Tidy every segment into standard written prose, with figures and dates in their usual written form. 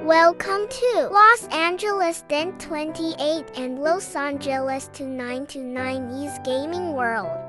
Welcome to LosAngelesdent28 and LosAngelesdent29's gaming world.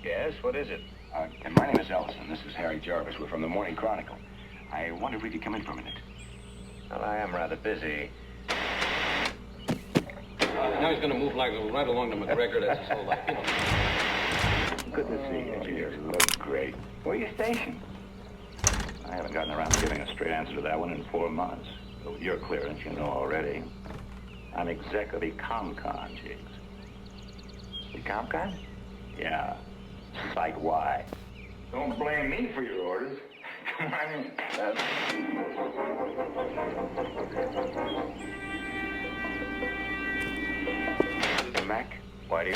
Yes, what is it? My name is Ellison. This is Harry Jarvis. We're from the Morning Chronicle. I wonder if we could come in for a minute. Well, I am rather busy. Now he's going to move like right along to McGregor. That's his whole life. You know. Good to see you, dear. You look great. Where are you stationed? I haven't gotten around to giving a straight answer to that one in 4 months. But with your clearance, you know already. I'm exec of the ComCon, Jigs. The ComCon? Yeah. Site Y. Don't blame me for your orders. Come on in. Mac, why do you...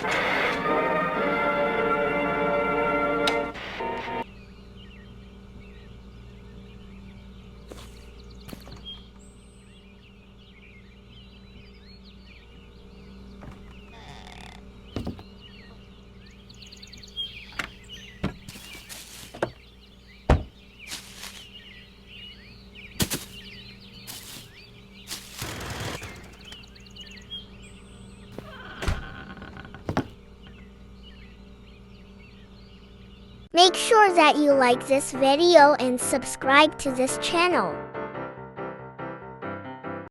Make sure that you like this video and subscribe to this channel.